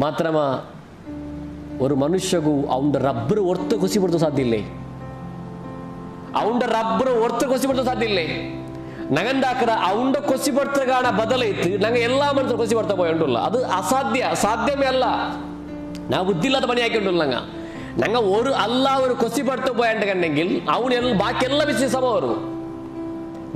ಮಾತ್ರಮ ഒരു ಮನುಷ್ಯಗೂ ಅವನ ರಬ್ಬರು ಹೊರ್ತು ಖುಷಿ ಪಡ್ತು ಸಾಧ್ಯ ಇಲ್ಲ. ಅವನ ರಬ್ಬರು ಹೊರ್ತು ಖುಷಿ ಪಡ್ತು ಸಾಧ್ಯ ಇಲ್ಲ. ನಂಗಂದಾಕರ ಅವನ ಖುಷಿ ಪಡ್ತಗಾಣ ಬದಲೈತು ನಂಗೆ ಎಲ್ಲಾ ಮನುಷ್ಯರು ಖುಷಿ ಪಡ್ತಾ പോയണ്ടല്ല. അത് അസാധ്യ, സാധ്യമേ അല്ല. ഞാൻ ബുദ്ധിയില്ലാത്ത പണി ആക്കിയിട്ടുള്ള ഞങ്ങൾ ഒരു അല്ലാ ഒരു കൊച്ചി പടുത്ത് പോയാണ്ടെങ്കിൽ അവന് ബാക്കി എല്ലാ വിശ്വാസമോ വരും.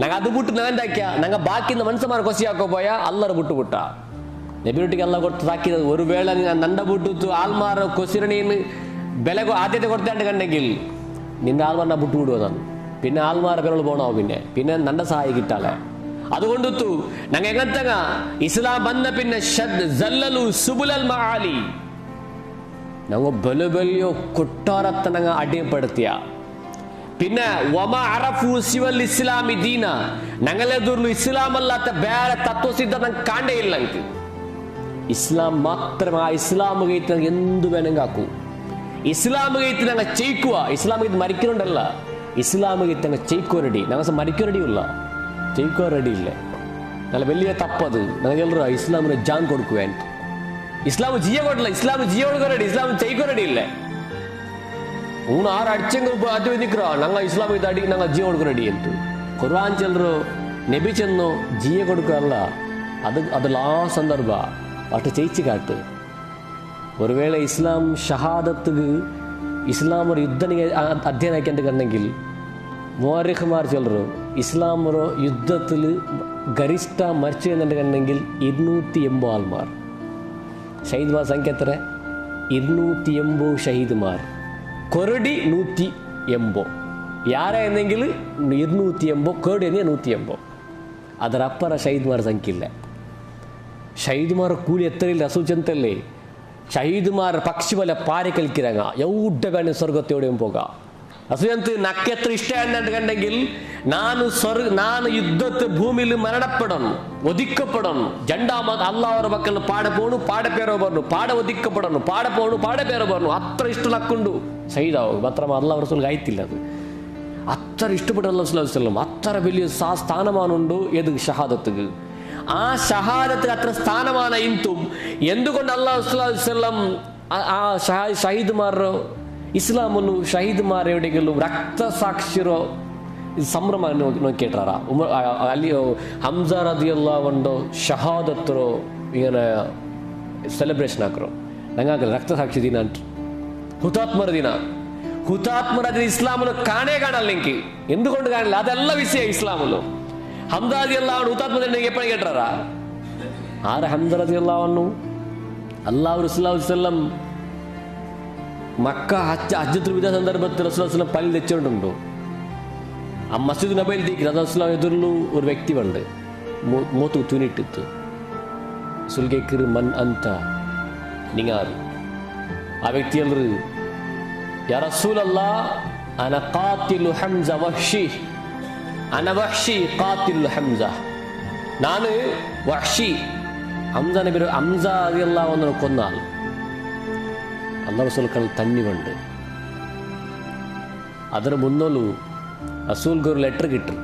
ഞങ്ങൾ അത് വിട്ട് ഞാൻ എന്താക്കിയ ഞങ്ങൾ ബാക്കി മനുഷ്യന്മാരെ കൊച്ചിയാക്കോ പോയാ അല്ലറ വിട്ടുവിട്ട നബിനൊട്ടിക്ക് അല്ല കൊടുത്ത് താക്കിയത്. ഒരു വേള നണ്ട വിട്ടു ആൽമാർ കൊച്ചിരണീന്ന് വില ആദ്യത്തെ കൊടുത്താണ്ടെങ്കിൽ നിന്റെ ആൽമാറിനെ വിട്ടുവിടുവതാണ്. പിന്നെ ആൽമാർക്കരോട് പോണോ പിന്നെ നണ്ട സഹായി കിട്ടാലെ. അതുകൊണ്ടു ഞങ്ങൾ എങ്ങനത്തങ്ങ ഇസ്ലാം വന്ന പിന്നെ ഞങ്ങൾ ബലു ബലിയോ കൊട്ടാരത്തെ ഞങ്ങൾ അടിയപ്പെടുത്തിയ പിന്നെ ഇസ്ലാമി ദീന ഞങ്ങളെതുള്ളൂ ഇസ്ലാം അല്ലാത്ത വേറെ തത്വസിദ്ധ കാണ്ടേ ഇല്ല. ഞങ്ങൾക്ക് ഇസ്ലാം മാത്രം. ആ ഇസ്ലാം കയറ്റി എന്ത് വേണമെങ്കിൽ ആക്കൂ. ഇസ്ലാം കയറ്റി ഞങ്ങൾ ചെയ്ക്കുക. ഇസ്ലാം കയറ്റി മരിക്കുന്നുണ്ടല്ല, ഇസ്ലാം കയറ്റി ഞങ്ങൾ ചെയ്ക്കോ റെഡി. ഞങ്ങൾ മരിക്കോ റെഡിയുള്ള ചെയ്ക്കോ റെഡി ഇല്ല. നല്ല വലിയ തപ്പത് ഞങ്ങൾ ചെല്ലറ ഇസ്ലാമിന് ജാൻ കൊടുക്കുവാൻ. ഇസ്ലാം ജിയ കൊണ്ടില്ല, ഇസ്ലാം ജിയ കൊടുക്കാൻ റെഡി, ഇസ്ലാം ചെയ്ക്കോ റെഡി ഇല്ലേ. മൂന്ന് ആറ് അടിച്ചെങ്കിൽ അത് നിൽക്കോ ഞങ്ങൾ ഇസ്ലാം അടി ഞങ്ങൾ ജിയ കൊടുക്കാൻ റെഡി എന്ത്. ഖുർആൻ ചെല്ലറോ നബി ചെന്നോ ജിയ കൊടുക്കാറില്ല. അത് ലാ സന്ദർഭ അട്ട് ചെയ്ച്ചു കാട്ട്. ഒരു വേള ഇസ്ലാം ഷഹാദത്ത് ഇസ്ലാം ഒരു യുദ്ധ അധ്യയനം ആക്കിയിട്ടുണ്ടെങ്കിൽ മുഅർരിഖ്മാർ ചെല്ലറോ ഇസ്ലാം ഒരു യുദ്ധത്തിൽ ഗരിഷ്ഠ മരിച്ചു എന്നുണ്ടെങ്കിൽ 280 ആൾമാർ. ഷഹീദ്മാർ സംഖ്യ എത്ര? 280 ഷഹീദ്മാർ. കൊരടി 180. ಯಾರೇ എന്നെങ്കിൽ 280, കൊരടി 180. ಅದರಪ್ಪರ ഷഹീദ്മാർ സംഖ്യ ഇല്ല. ഷഹീദ്മാർ കൂലി എത്രയില്ല അസൂചന്തല്ലേ. ഷഹീദ്മാർ പക്ഷി പോലെ പാരി കളിക്കിറങ്ങ എവിടെ വേണേ സ്വർഗത്തോടെയും പോകാം. അസൂചന്ത് നക്കെത്ര ഇഷ്ടണ്ടെങ്കിൽ ನಾನು ಯುದ್ಧದ ಭೂಮಿಲಿ ಮರಣಪಡನು, ಒದಿಕ್ಕಪಡನು. ಜಂಡಾಮತ ಅಲ್ಲಾಹರ ಮಕ್ಕಳು ಪಾಡ ಪೋಣು ಪಾಡ ಪೇರೋ ಬರ್ನು, ಪಾಡ ಒದಿಕ್ಕಪಡನು, ಪಾಡ ಪೋಣು ಪಾಡ ಪೇರೋ ಬರ್ನು. അത്ര ഇഷ്ടം നക്കുണ്ട് ഷഹീദാവും. മാത്രം അല്ലാഹു റസൂൽ ആയിട്ടില്ല. അത് അത്ര ഇഷ്ടപ്പെട്ട അല്ലാഹു സ്വല്ലല്ലാഹു അലൈഹി വസല്ലം അത്ര വലിയ സ്ഥാനമാനുണ്ട് ഏത് ഷഹാദത്തുക്ക്. ആ ഷഹാദത്തിന് അത്ര സ്ഥാനമാന ഇന്തും എന്തുകൊണ്ട് അല്ലാഹു സ്വല്ലല്ലാഹു അലൈഹി വസല്ലം ആ ഷഹീദ്മാർ ഇസ്ലാമൊന്നു ഷഹീദ്മാർ എവിടെയെങ്കിലും രക്തസാക്ഷിರೋ ಸಂಭ್ರಮ ನೋಡ್ಕೇಟ್ರಾರ. ಅಲ್ಲಿ ಹಮ್ಜ ರದಿಯಲ್ಲಾಹು ಅನ್ಹು ഷഹാദത്തോ ഇങ്ങനെ സെലിബ്രേഷൻ ആക്കറോ. ഞങ്ങൾക്ക് രക്തസാക്ഷി ദിന ಅಂತ ಹುತಾತ್ಮರ ದಿನ. ಹುತಾತ್ಮರ ದಿನ ಇಸ್ಲಾಮನ್ನು ಕಾಣಲ್ಲ. എന്തുകൊണ്ട് കാണില്ല? ಅದೆಲ್ಲ ವಿಷಯ ಇಸ್ಲಾಮಲ್ಲಿ. ಹಮ್ಜ ರದಿಯಲ್ಲಾಹು ಅನ್ಹು ಹುತಾತ್ಮರ ದಿನ ಎಪ್ಪಡಿ ಕೇಟ್ರಾರ. ಆರೆ ಹಮ್ಜ ರದಿಯಲ್ಲಾಹು ಅನ್ಹು ಅಲ್ಲಾಹು റസൂലുള്ളാഹി സ്വല്ലല്ലാഹു അലൈഹി വസല്ലം മക്ക ഹജ്ജത്തുൽ വിദാ സന്ദർഭത്തിൽ റസൂലുള്ളാഹി സ്വല്ലല്ലാഹു അലൈഹി വസല്ലം പള്ളി വെച്ചുകൊണ്ടുണ്ടോ. ആ മസ്ജിദ് നബയിൽ റസൂലുള്ളാഹി എതിരുള്ള ഒരു വ്യക്തി ഉണ്ട്. മൂത്ത് തുനിട്ടിട്ട് റസൂൽ കേൾക്കറ് മൻ അന്ത നിങ്ങൾ. ആ വ്യക്തി അല്ലറ് യാ റസൂലല്ലാഹ് അന ഖാതിലു ഹംസ വഹ്ഷി, അന വഹ്ഷി ഖാതിലു ഹംസ. ನಾನು വഹ്ഷി ഹംസ നബി ഹംസ റളിയല്ലാഹു അൻഹു കൊന്നാൽ അല്ലാഹു റസൂൽ തന്നിവുണ്ട്. ಅದರ ಮುನ್ನೋಲು റസൂൽക്ക് ഒരു ലെറ്റർ കിട്ടും.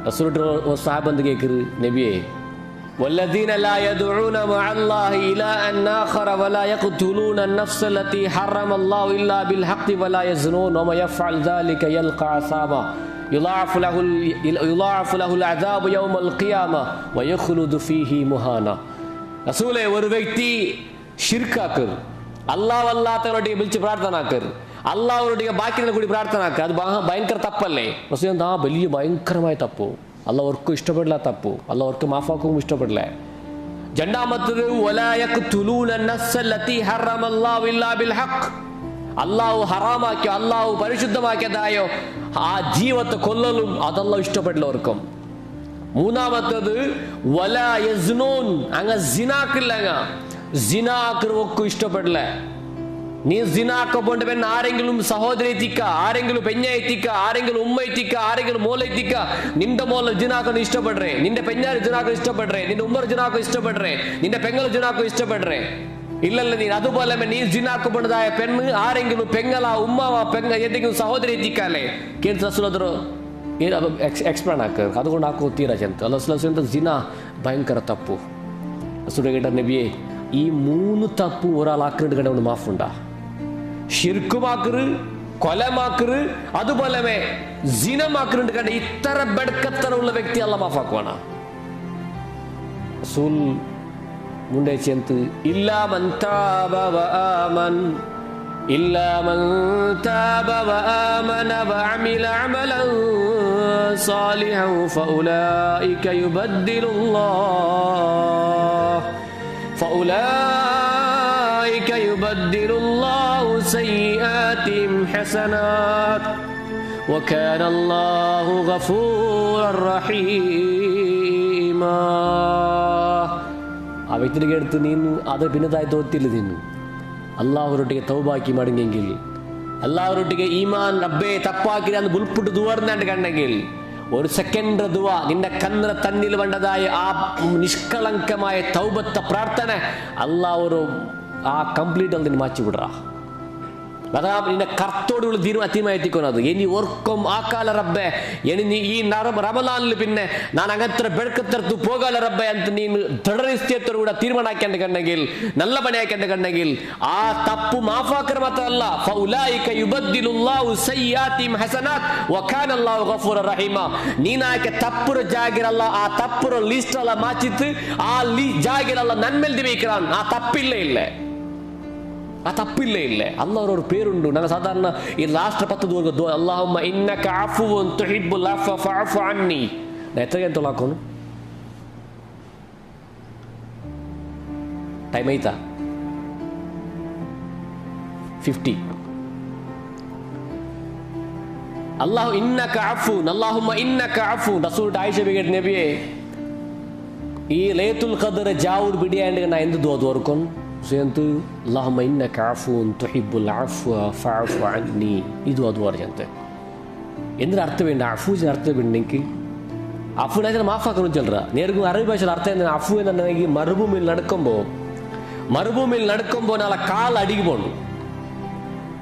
റസൂൽ സഹാബന്ത് കേൾക്കറ് നബിയെ والذين لا يدعون مع الله إلها آخر ولا يقتلون النفس التي حرم الله إلا بالحق ولا يزنون ومن يفعل ذلك يلقى عذابا يضاعف له العذاب يوم القيامة ويخلد فيه مهانا. റസൂലേ ഒരു വ്യക്തി ഷിർക്കാക്കർ, അല്ലാഹു അല്ലാത്തവരോട് വിളിച്ച് പ്രാർത്ഥനാക്കർ, അള്ളാഹുരുടെ ബാക്കിനെ കൂടി പ്രാർത്ഥനാക്കുക. അത് ഭയങ്കര തപ്പല്ലേ? റസൂൽ ആ വലിയ ഭയങ്കരമായ തപ്പു. അള്ളാഹ് അവർക്ക് ഇഷ്ടപ്പെടില്ല തപ്പു. അള്ളാഹ് അവർക്ക് മാഫാക്കും ഇഷ്ടപ്പെടില്ല. രണ്ടാമത്തത് അള്ളാഹു ഹറാമാക്കിയോ അള്ളാഹു പരിശുദ്ധമാക്കിയതായോ ആ ജീവത്തെ കൊല്ലലും അതല്ലാഹു ഇഷ്ടപ്പെടില്ല അവർക്കും. മൂന്നാമത്തത് വലാ യസ്നൂൻ, അങ്ങ് സിനാക്കില്ല, സിനാക്ക് ഇഷ്ടപ്പെടില്ല. നീ സിനാക്കൊണ്ട് പെണ്ണ് ആരെങ്കിലും സഹോദരി എത്തിക്ക, ആരെങ്കിലും പെഞ്ഞ എത്തിക്ക, ആരെങ്കിലും ഉമ്മ എത്തിക്ക, ആരെങ്കിലും മോല എത്തിക്ക. നിന്റെ മോല ജിനാക്കന് ഇഷ്ടപ്പെടുറേ, നിന്റെ പെഞ്ഞാറ് ജിനാക്ക് ഇഷ്ടപ്പെടുറേ, നിന്റെ ഉമ്മർ ജിനാക്ക് ഇഷ്ടപ്പെടുറേ, നിന്റെ പെങ്ങൾ ജിനാക്ക് ഇഷ്ടപ്പെടുറേ. ഇല്ലല്ല നീ അതുപോലെ നീ ജിനാക്കപ്പെടുന്നതായ പെണ്ണ് ആരെങ്കിലും പെങ്ങളാ ഉമ്മാവാ പെങ്ങ എന്തെങ്കിലും സഹോദരി എത്തിക്കാല്ലേ കേട്ട് റസൂലದ್ರು ಎಕ್ಸ್ಪ್ಲೇನ್ ಹಾಕರ್. അതുകൊണ്ട് ആക്കോ തീരാ ചെന്ത് അല്ലാഹു ജിന ഭയങ്കര തപ്പു. റസൂൽ കേട്ട നബിയെ ഈ 3 തപ്പും ഒരാളാക്കിട്ട് കണ്ട മാഫുണ്ടാ? ഷിർക്കുമാക്കറ്, കൊലമാക്കറ്, അതുപോലെ സിനമാക്കറുണ്ട് കണ്ട ഇത്ര ബെഡക്കത്തരമുള്ള വ്യക്തി അല്ല മാഫാക്കുവാണ്. റസൂൽ മുണ്ടേ ചെന്ത് ഇല്ലാ മൻ താബ വ ആമൻ إلا من تاب وآمن وعمل عملا صالحا فأولئك يبدل الله سيئاتهم حسنات وكان الله غفورا رحيما. ആ വ്യക്തിയുടെ അടുത്ത് നീന്നു അത് പിന്നതായി തോറ്റില്ല നിന്നു. അള്ളാഹുരൊട്ടിಗೆ തൗബാക്കി മടങ്ങിയെങ്കിൽ, അള്ളാഹുരൊട്ടിಗೆ ഈമാൻ റബ്ബേ തപ്പാക്കിരാന്ന് ബുൾപ്പിട്ട് ദുവർന്നാണ്ട് കണ്ടെങ്കിൽ, 1 സെക്കൻഡ് ദുവാ നിന്റെ കണ്ണിൽ തന്നിൽ വേണ്ടതായ ആ നിഷ്കളങ്കമായ തൗബത്ത പ്രാർത്ഥന അള്ളാഹു ആ കംപ്ലീറ്റ് അതിന് മാറ്റിവിടറ. അതാ നിന്റെ കർത്തോടുള്ള തീരുമാനത്തിക്കുന്നത് ഇനി ഓർക്കും ആക്കാല റബ്ബെ, ഇനി നീ ഈ റമദാനിൽ പിന്നെ ഞാൻ അങ്ങനത്തെ ബെഴക്കത്തരത്ത് പോകാല റബ്ബെ ಅಂತ ನೀನು ದೃಢನಿಶ್ಚಯത്തോടു കൂടെ തീരുമാനാക്കേണ്ട കണ്ടെങ്കിൽ, നല്ല പണിയാക്കേണ്ട കണ്ടെങ്കിൽ ആ തപ്പ് മാഫാക്കർ മാത്രമല്ല ഫൗലായിക യുബദ്ദിലുല്ലാഹു സയ്യാതിഹിം ഹസനാത് വകാന അല്ലാഹു ഗഫൂറ റഹീമ. നീനായക തപ്പുര ജാഗിരല്ല ആ തപ്പുര ലിസ്റ്റ് അല്ല മാറ്റിത്ത് ആ ജാഗിരല്ല നന്മൽ ദിവീക്കറാൻ. ആ തപ്പില്ലേ ഇല്ലേ, ആ തപ്പില്ലേ ഇല്ലേ. അള്ളാഹ് ഒരു പേരുണ്ട്. ഞങ്ങൾ സാധാരണ ഈ ലാസ്റ്റ് 10 ദൂരം അല്ലാഹുമ്മ ഇന്നക അഫ്വുൻ തുഹിബ്ബുൽ അഫ്വ ഫഅഫു അന്നി. എത്ര കേട്ടോളാക്കുന്നു ടൈം ആയിത്താ 50. അല്ലാഹു ഇന്നക അഫ്വുൻ, അല്ലാഹുമ്മ ഇന്നക അഫ്വുൻ. റസൂൽ ആയിഷ ബിഗർ നബിയെ ഈ ലൈലത്തുൽ ഖദർ ജാവൂദ് ബിഡിയാണ്ട് ഞാൻ എന്ത് ദുആ ഓർക്കും അല്ലാഹുമ്മ ഇന്നക അഫ്വുൻ തുഹിബ്ബുൽ അഫ്വ ഫഅഫു അന്നി. ഇത് അതുവാർജന്തെ എന്തിന് അർത്ഥം വേണ്ട അഫൂജിന് അർത്ഥം വേണ്ടെങ്കിൽ അഫുനായിട്ട് മാഫാക്കണം ചൊല്ലറ നേർക്കും അറബി ഭാഷയിൽ അർത്ഥം എന്താണ്? അഫു എന്നുണ്ടെങ്കിൽ മരുഭൂമിയിൽ നടക്കുമ്പോൾ നാളെ കാലടിക്ക് പോകണം.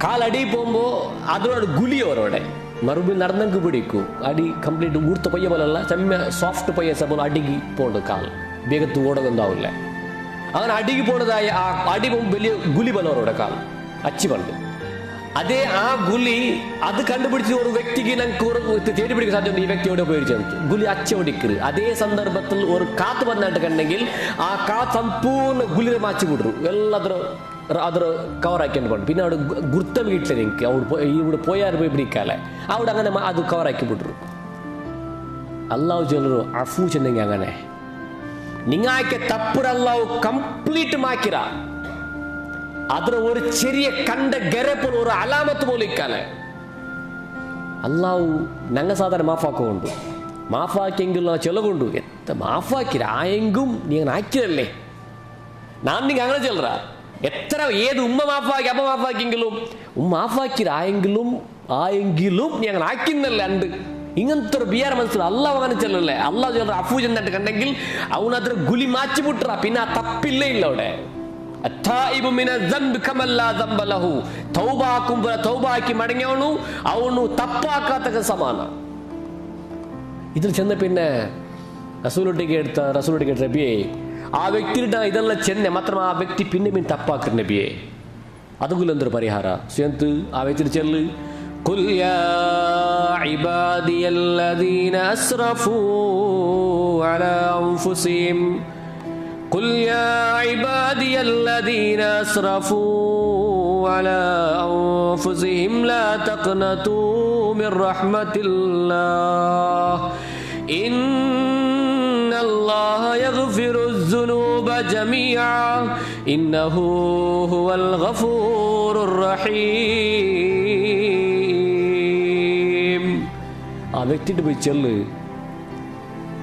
കാലടിക്ക് പോകുമ്പോൾ അതിനോട് ഗുലിയോ അവിടെ മറുപടി നടന്നെങ്കിൽ പിടിക്കും. അടി കംപ്ലീറ്റ് ഊർത്ത പയ്യ പോലല്ല, ചെമ്മ സോഫ്റ്റ് പയ്യ പോലെ അടിക്ക് പോകണ്ട. കാൽ വേഗത്ത് ഓടകണ്ടാവില്ല. അങ്ങനെ അടിക്ക് പോണതായ ആ അടി വലിയ ഗുലി ബലവരുടെ കാൽ അച്ചി പണ്ട്. അതേ ആ ഗുലി അത് കണ്ടുപിടിച്ച് ഒരു വ്യക്തിക്ക് ഞങ്ങൾക്ക് തേടി പിടിക്കാൻ സാധ്യത. ഈ വ്യക്തിയോട് ഉപയോഗിച്ചു ഗുലി അച്ച ഒടിക്കരുത്. അതേ സന്ദർഭത്തിൽ ഒരു കാത്ത് വന്നിട്ട് കണ്ടെങ്കിൽ ആ കാത്ത് സമ്പൂർണ്ണ ഗുലിനെ മാറ്റി വിടും. എല്ലാത്തിനും അതൊരു കവറാക്കിയിട്ട് പോകണം. പിന്നെ അവിടെ ഗുരുത്തം വീട്ടിൽ എനിക്ക് ഇവിടെ പോയാൽ പോയി പിടിക്കാല്ലേ അവിടെ അങ്ങനെ അത് കവറാക്കി വിടും. അള്ളാഹു ചൊല്ലു അഫു ചെന്നെങ്കിൽ അങ്ങനെ നിങ്ങൾക്ക് തപ്പുര അള്ളാഹു കംപ്ലീറ്റ് മാക്കിറ. അതിന് ഒരു ചെറിയ കണ്ട ഗരപ്പോൾ ഒരു അലാമത്ത് പോലെ ഇക്കാലെ അള്ളാഹു ഞങ്ങൾ സാധാരണ മാഫാക്കുകൊണ്ട് മാഫാക്കിയെങ്കിൽ ചെലവുണ്ട് എത്ര മാഫാക്കിര ആയെങ്കും നീ അങ്ങനെ ആക്കിയതല്ലേ. ഞാൻ നിങ്ങൾ അങ്ങനെ ചെല്ലറ എത്ര ഏത് ഉമ്മ മാഫാക്കി അമ്മ മാഫാക്കിയെങ്കിലും മാഫാക്കിര ആയെങ്കിലും നീ അങ്ങനെ ആക്കുന്നല്ല. ഉണ്ട് ഇങ്ങനത്തെ ഒരു ബിയാർ മനസ്സിലാവും. അള്ളാഹ് അങ്ങനെ ചെല്ലല്ലേ. അള്ളാഹ് ചെല്ലറ അഫൂ ചെന്നിട്ട് കണ്ടെങ്കിൽ അവനത്ര ഗുലി മാറ്റി വിട്ടറ. പിന്നെ ആ തപ്പില്ലേ ഇല്ല അവിടെ. തൗബാക്കി മടങ്ങിയവണു അവനു തപ്പാക്കാത്ത സമാന. ഇതിൽ ചെന്ന് പിന്നെ റസൂലൊട്ടിക്ക് എടുത്ത നബിയെ ആ വ്യക്തിയുടെ ഇതെല്ലാം ചെന്നെ മാത്രം ആ വ്യക്തി പിന്നെ തപ്പാക്കുന്ന നബിയെ അതുപോലെ എന്തൊരു പരിഹാര ചെന്ന് ആ വ്യക്തി ചെല്ല് قل يا عبادي الذين أسرفوا على أنفسهم قل يا عبادي الذين أسرفوا على أنفسهم لا تقنطوا من رحمة الله إن الله يغفر الذنوب جميعا إنه هو الغفور الرحيم. ആ വ്യക്തിയുടെ പോയി ചെല്ല്.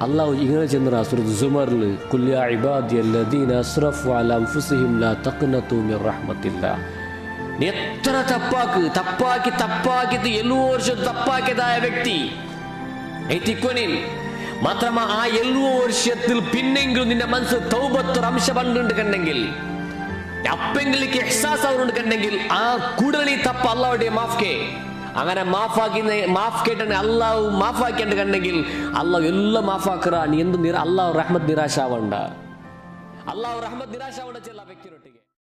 അള്ളാഹു ഇങ്ങനെ ചെന്ന സൂറത്ത് സുമറിൽ ഖുൽ യാ ഇബാദിയല്ലദീന അസ്റഫു അലാ അൻഫുസിഹിം ലാ തഖ്നതു മിർ റഹ്മത്തില്ലാഹ്. നീ എത്ര തപ്പാക്കി ಎಲ್ಲೂ ವರ್ಷ തപ്പാക്കിയതായ വ്യക്തി എത്തിക്കൊനിൻ മാത്രമാ ആ 7 വർഷത്തിൽ പിന്നെങ്കിലും നിന്റെ മനസ്സിൽ തൗബത്തൊരു അംശം കണ്ടെങ്കിൽ അപ്പെങ്കിലേക്ക് ഇഹ്സാസ് അവരുണ്ട് കണ്ടെങ്കിൽ ആ കൂടുതൽ ഈ തപ്പ അള്ളാഹുടെ മാഫ്കേ അങ്ങനെ മാഫ് കേട്ടെ അള്ളാഹു മാഫാക്കേണ്ട കണ്ടെങ്കിൽ അള്ളാഹു എല്ലാം മാഫാക്കറ. നീ എന്ത് അള്ളാഹു റഹ്മത്ത് നിരാശാവണ്ട. ಅಲ್ಲಾಹ್ ರಹಮತ್ ನಿರಾಶ ಅವನ ಚೆಲ್ಲ ವ್ಯಕ್ತಿರೊಟ್ಟಿಗೆ.